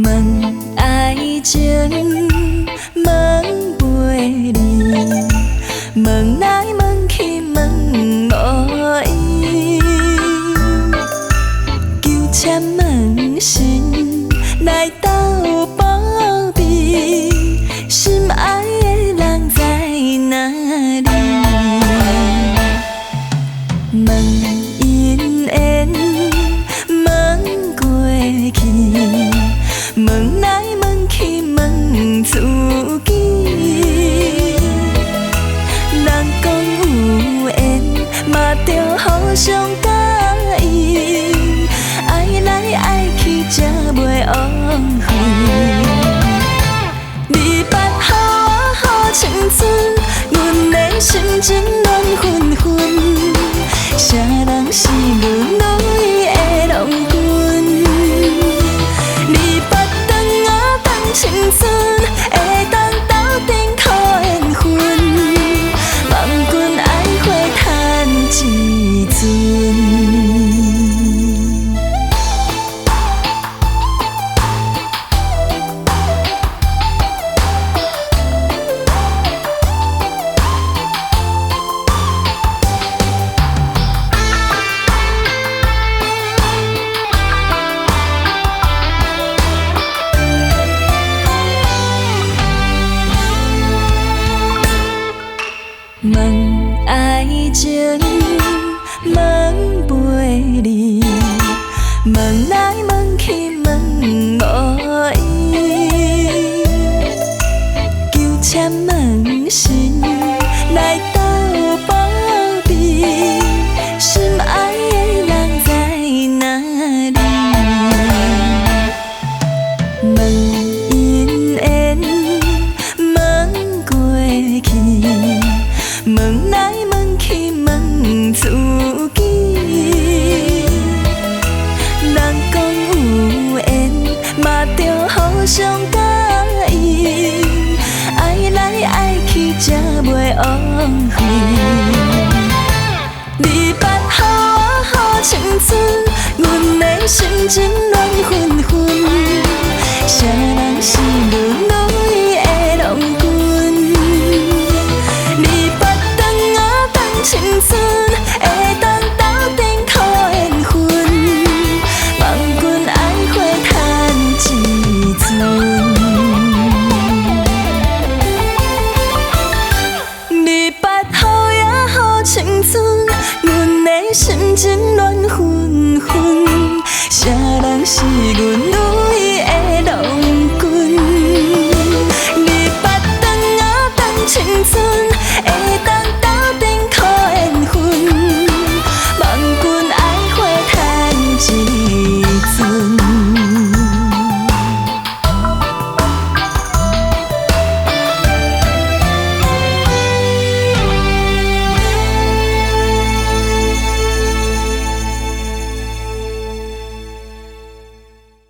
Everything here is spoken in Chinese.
问爱情，问陪你，问来问去问无依，求签问心来斗保庇，心爱的人在哪里？问因缘，问过去。问来问去问自己，人讲有缘嘛着互相介意，爱来爱去才袂枉费。你捌予我好青春，阮的心情乱纷纷，啥人是阮女的郎君？青春会当斗阵靠缘分，望君爱花叹一阵。问爱情，问陪你，问来问去问无依，求签问心来斗保庇，心爱的人在哪里？问因缘，问过去。问来问去问自己，人讲有缘嘛着互相介意，爱来爱去才袂枉费。你捌予我好青春，阮的心情乱纷纷，啥人是阮女的郎君？青春会当斗阵靠缘分，望君爱花叹一阵。你捌予也好青春，阮的心情乱纷纷，啥人是阮？